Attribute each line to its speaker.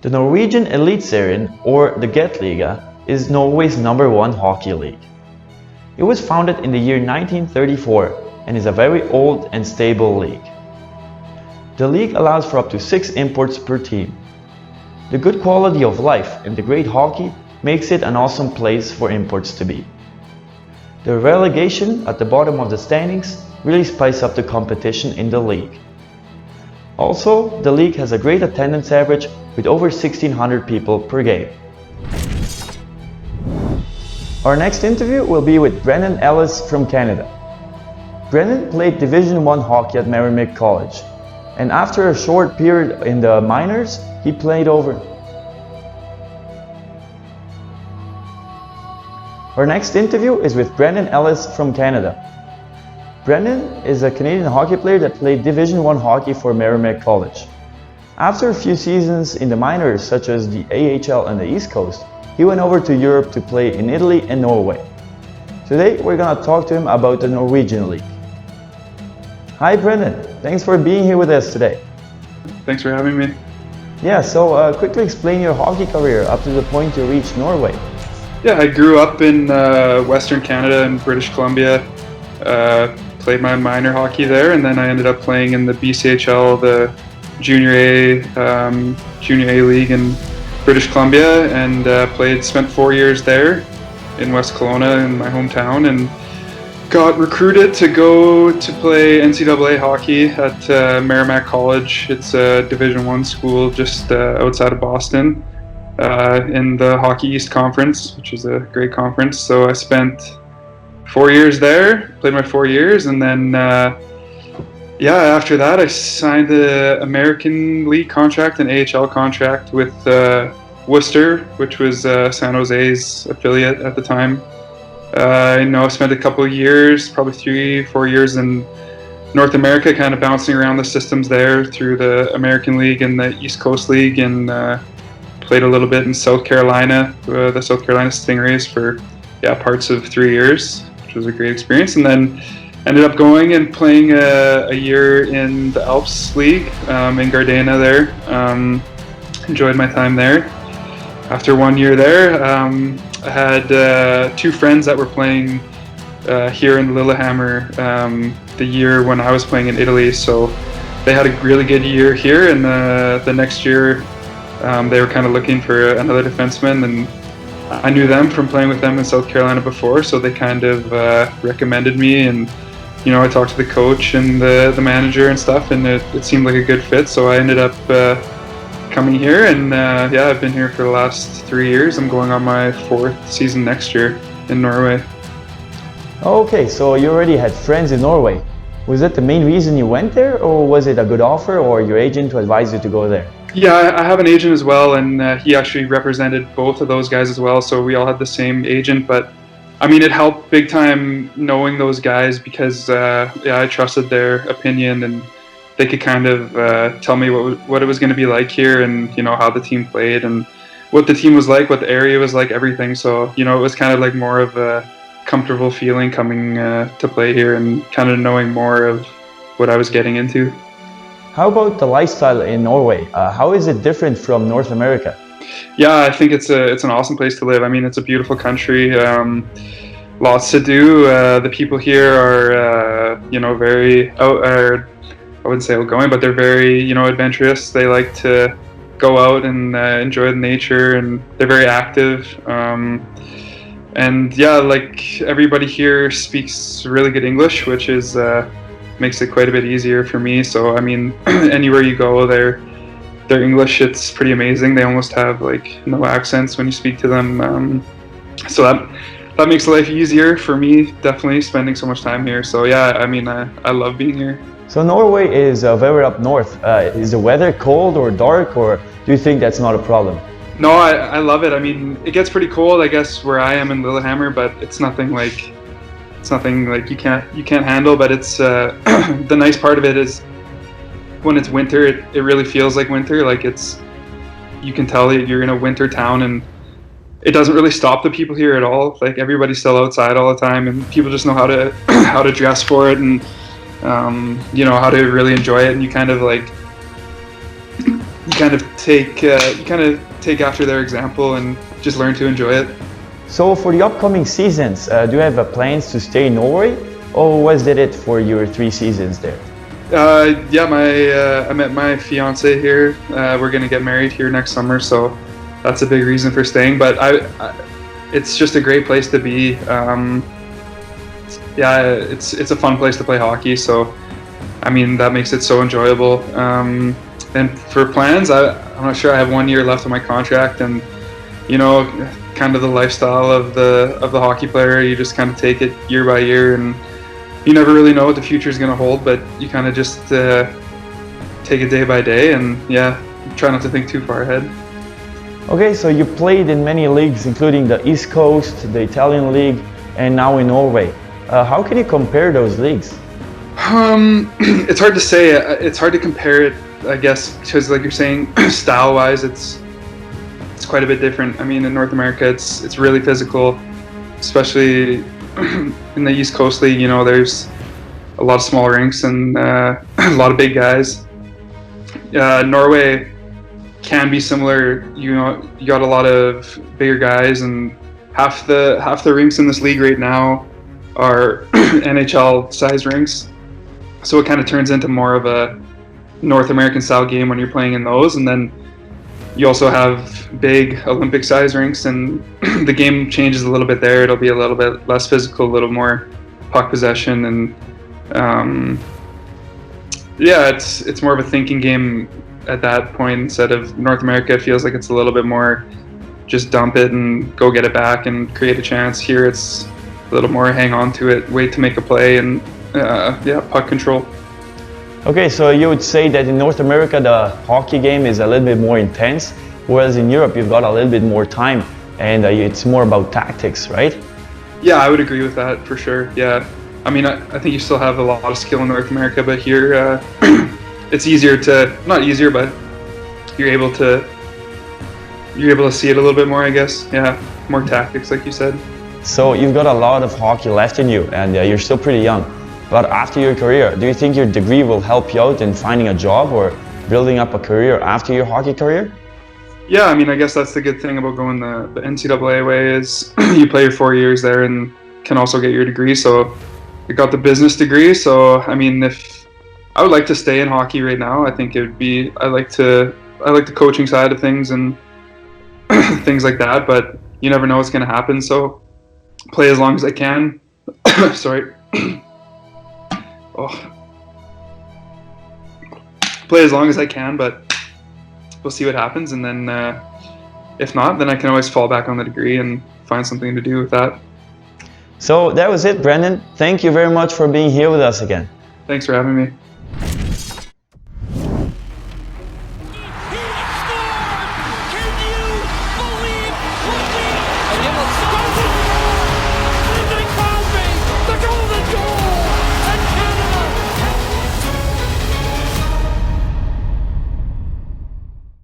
Speaker 1: The Norwegian Eliteserien, or the Gateliga, is Norway's #1 hockey league. It was founded in the year 1934 and is a very old and stable league. The league allows for up to 6 imports per team. The good quality of life and the great hockey makes it an awesome place for imports to be. The relegation at the bottom of the standings really spices up the competition in the league. Also, the league has a great attendance average with over 1,600 people per game. Our next interview will be with Brennan Ellis from Canada. Brennan played Division I hockey at Merrimack College, and after a short period in the minors, he played over. Our next interview is with Brennan Ellis from Canada. Brennan is a Canadian hockey player that played Division I hockey for Merrimack College. After a few seasons in the minors, such as the AHL and the East Coast, he went over to Europe to play in Italy and Norway. Today we're going to talk to him about the Norwegian League. Hi Brennan, thanks for being here with us today.
Speaker 2: Thanks for having me.
Speaker 1: Yeah, so quickly explain your hockey career up to the point you reached Norway.
Speaker 2: Yeah, I grew up in Western Canada in British Columbia. Played my minor hockey there, and then I ended up playing in the BCHL, the Junior A League in British Columbia, and spent 4 years there in West Kelowna in my hometown, and got recruited to go to play NCAA hockey at Merrimack College. It's a Division I school just outside of Boston in the Hockey East Conference, which is a great conference. So I spent 4 years there, played my 4 years, and then after that I signed the American League contract, an AHL contract with Worcester, which was San Jose's affiliate at the time. I spent a couple of years, probably 3-4 years in North America, kind of bouncing around the systems there through the American League and the East Coast League, and played a little bit in South Carolina, the South Carolina Stingrays for parts of 3 years, which was a great experience. And then ended up going and playing a year in the Alps League in Gardena there. Enjoyed my time there. After 1 year there, I had 2 friends that were playing here in Lillehammer the year when I was playing in Italy. So they had a really good year here, and the next year they were kind of looking for another defenseman, and I knew them from playing with them in South Carolina before, so they kind of recommended me, and I talked to the coach and the manager and stuff, and it seemed like a good fit, so I ended up coming here, and I've been here for the last 3 years. I'm going on my 4th season next year in Norway.
Speaker 1: Okay, so you already had friends in Norway. Was that the main reason you went there, or was it a good offer, or your agent who advised you to go there?
Speaker 2: Yeah, I have an agent as well, and he actually represented both of those guys as well, so we all had the same agent. But I mean, it helped big time knowing those guys, because I trusted their opinion, and they could kind of tell me what it was going to be like here, and how the team played, and what the team was like, what the area was like, everything. So it was kind of like more of a comfortable feeling coming to play here, and kind of knowing more of what I was getting into.
Speaker 1: How about the lifestyle in Norway? How is it different from North America?
Speaker 2: Yeah, I think it's an awesome place to live. I mean, it's a beautiful country. Lots to do. The people here are, very I wouldn't say outgoing, but they're very, adventurous. They like to go out and enjoy the nature, and they're very active. And like everybody here speaks really good English, which is makes it quite a bit easier for me. So I mean, anywhere you go, their English, it's pretty amazing. They almost have like no accents when you speak to them. So that makes life easier for me, definitely, spending so much time here. So yeah, I mean, I love being here.
Speaker 1: So Norway is very up north. Is the weather cold or dark, or do you think that's not a problem?
Speaker 2: No, I love it. I mean, it gets pretty cold, I guess, where I am in Lillehammer, but it's nothing like you can't handle. But it's the nice part of it is when it's winter, it really feels like winter. Like you can tell that you're in a winter town, and it doesn't really stop the people here at all. Like everybody's still outside all the time, and people just know how to dress for it, and how to really enjoy it. And you kind of like you kind of take after their example and just learn to enjoy it.
Speaker 1: So for the upcoming seasons, do you have plans to stay in Norway, or was that it for your 3 seasons there?
Speaker 2: Yeah, I met my fiance here. We're gonna get married here next summer, so that's a big reason for staying. But it's just a great place to be. Yeah, it's a fun place to play hockey. So, I mean, that makes it so enjoyable. And for plans, I'm not sure. I have 1 year left on my contract, and you know, kind of the lifestyle of the hockey player. You just kind of take it year by year, and you never really know what the future is going to hold. But you kind of just take it day by day, and yeah, try not to think too far ahead.
Speaker 1: Okay, so you played in many leagues, including the East Coast, the Italian League, and now in Norway. How can you compare those leagues?
Speaker 2: It's hard to say. It's hard to compare it, I guess, because like you're saying, style-wise, it's quite a bit different. I mean, in North America, it's really physical, especially in the East Coast League. You know, there's a lot of small rinks and a lot of big guys. Norway can be similar. You know, you got a lot of bigger guys, and half the rinks in this league right now are NHL size rinks. So it kind of turns into more of a North American style game when you're playing in those, and then you also have big Olympic size rinks, and the game changes a little bit there. It'll be a little bit less physical, a little more puck possession, and yeah, it's more of a thinking game at that point. Instead of North America, it feels like it's a little bit more just dump it and go get it back and create a chance. Here it's a little more hang on to it, wait to make a play, and yeah, puck control.
Speaker 1: Okay, so you would say that in North America the hockey game is a little bit more intense, whereas in Europe you've got a little bit more time and it's more about tactics, right?
Speaker 2: Yeah, I would agree with that for sure. Yeah, I mean, I think you still have a lot of skill in North America, but here it's easier to, not easier, but you're able to see it a little bit more, I guess. Yeah, more tactics, like you said.
Speaker 1: So you've got a lot of hockey left in you, and you're still pretty young. But after your career, do you think your degree will help you out in finding a job or building up a career after your hockey career?
Speaker 2: Yeah, I mean, I guess that's the good thing about going the NCAA way is you play your 4 years there and can also get your degree. So I got the business degree. So I mean, if I would like to stay in hockey right now, I think it would be. I like the coaching side of things and things like that. But you never know what's going to happen. So play as long as I can. Sorry. Oh. Play as long as I can, but we'll see what happens. And then if not, then I can always fall back on the degree and find something to do with that.
Speaker 1: So that was it, Brendan. Thank you very much for being here with us again.
Speaker 2: Thanks for having me.